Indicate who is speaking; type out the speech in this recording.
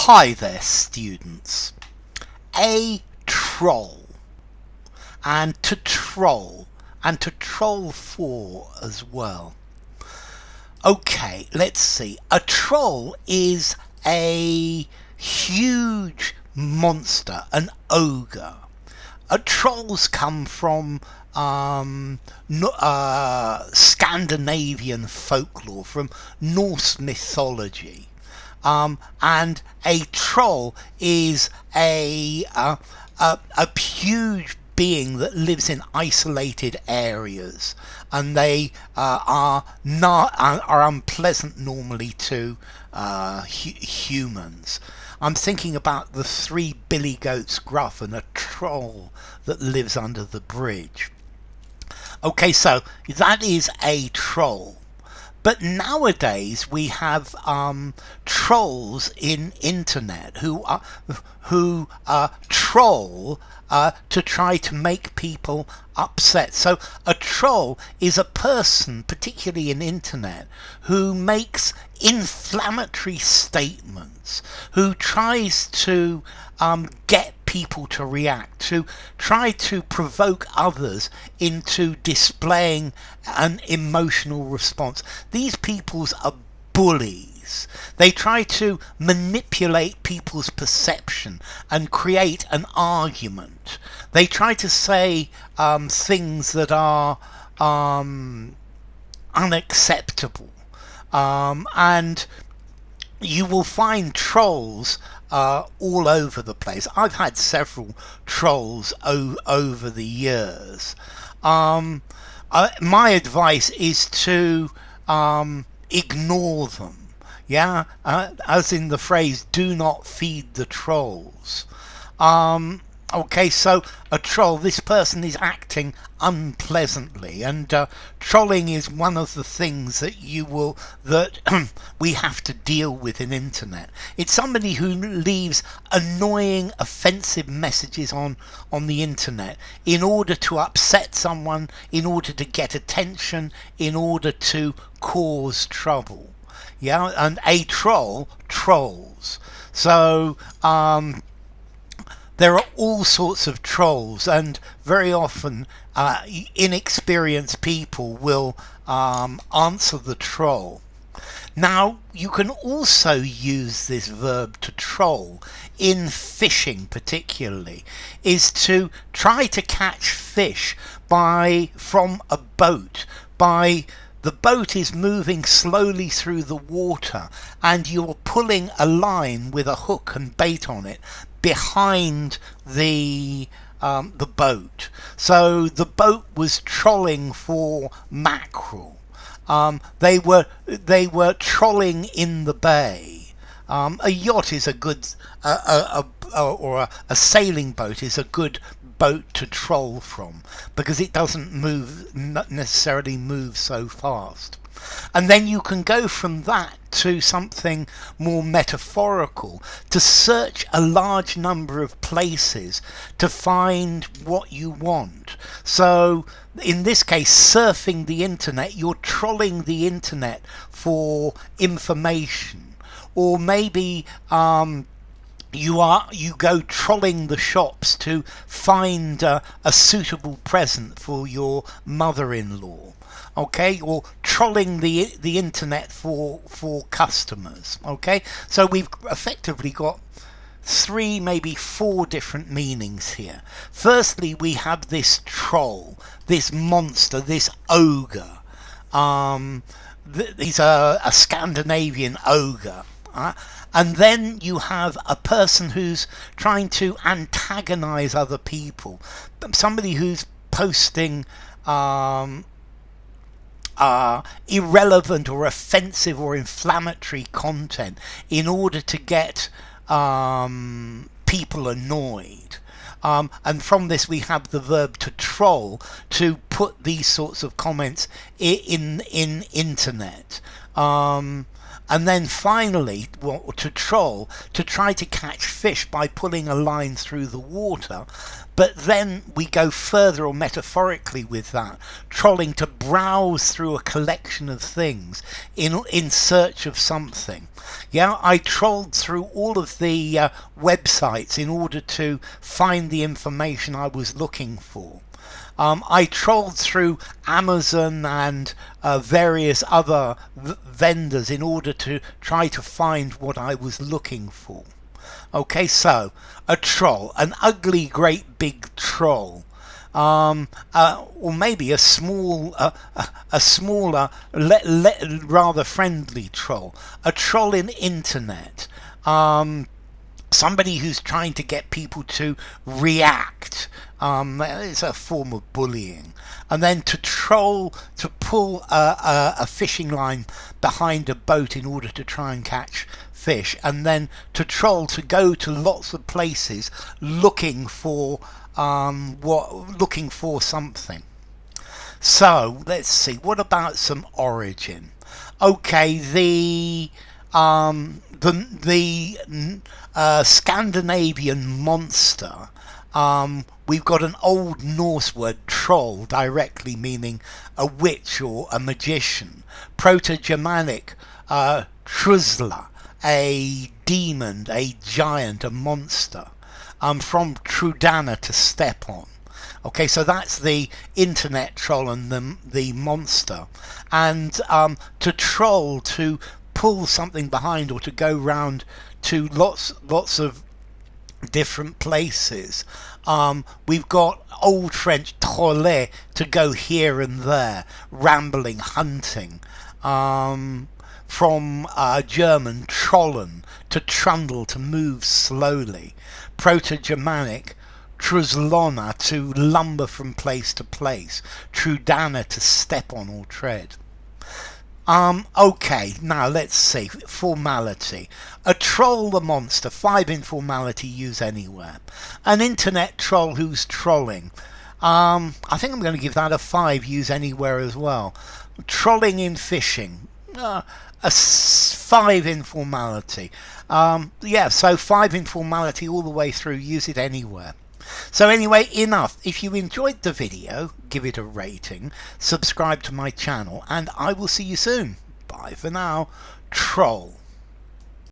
Speaker 1: Hi there, students. A troll, and to troll for as well. Okay, let's see. A troll is a huge monster, an ogre. Trolls come from Scandinavian folklore, from Norse mythology. And a troll is a huge being that lives in isolated areas, and they are unpleasant normally to humans. I'm thinking about the three billy goats Gruff and a troll that lives under the bridge. Okay, so that is a troll. But nowadays we have trolls in internet who troll to try to make people upset. So a troll is a person, particularly in internet, who makes inflammatory statements, who tries to get people to react, to try to provoke others into displaying an emotional response. These peoples are bullies. They try to manipulate people's perception and create an argument. They try to say things that are unacceptable. And you will find trolls all over the place. I've had several trolls over the years. My advice is to ignore them. Yeah, as in the phrase, do not feed the trolls. Okay, so a troll, this person is acting unpleasantly, and trolling is one of the things that we have to deal with in internet. It's somebody who leaves annoying, offensive messages on the internet in order to upset someone, in order to get attention, in order to cause trouble. Yeah, and a troll trolls. So there are all sorts of trolls, and very often inexperienced people will answer the troll. Now, you can also use this verb to troll in fishing, particularly, is to try to catch fish from a boat. The boat is moving slowly through the water, and you're pulling a line with a hook and bait on it behind the boat. So the boat was trolling for mackerel. They were trolling in the bay. A yacht is a good, or a sailing boat is a good boat to troll from, because it doesn't necessarily move so fast. And then you can go from that to something more metaphorical, to search a large number of places to find what you want. So in this case, surfing the internet, you're trolling the internet for information. Or maybe you go trolling the shops to find a suitable present for your mother-in-law. Okay, or trolling the internet for customers. Okay, so we've effectively got 3, maybe 4 different meanings here. Firstly, we have this troll, this monster, this ogre. He's a Scandinavian ogre. And then you have a person who's trying to antagonize other people, somebody who's posting irrelevant or offensive or inflammatory content in order to get people annoyed. And from this we have the verb to troll, to put these sorts of comments in internet. And then finally, well, to troll, to try to catch fish by pulling a line through the water. But then we go further, or metaphorically with that, trolling to browse through a collection of things in search of something. Yeah, I trolled through all of the websites in order to find the information I was looking for. I trolled through Amazon and various other vendors in order to try to find what I was looking for. Okay, so a troll, an ugly, great big troll, or maybe a smaller, rather friendly troll, a troll in internet. Somebody who's trying to get people to react. It's a form of bullying. And then to troll, to pull a fishing line behind a boat in order to try and catch fish. And then to troll, to go to lots of places looking for looking for something. So let's see. What about some origin? Okay, the Scandinavian monster. We've got an Old Norse word, troll, directly meaning a witch or a magician. Proto-Germanic, trusla, a demon, a giant, a monster. From Trudana, to step on. Okay, so that's the internet troll and the monster. And to troll, to pull something behind, or to go round to lots of different places. We've got Old French troller, to go here and there, rambling, hunting. From German trollen, to trundle, to move slowly. Proto-Germanic truslona, to lumber from place to place. Trudana, to step on or tread. Okay, now let's see. Formality. A troll, the monster. 5 in formality, use anywhere. An internet troll who's trolling. I think I'm going to give that a 5, use anywhere as well. Trolling in fishing. A 5 in formality. Yeah, so 5 in formality all the way through, use it anywhere. So anyway, enough. If you enjoyed the video, give it a rating, subscribe to my channel, and I will see you soon. Bye for now. Troll.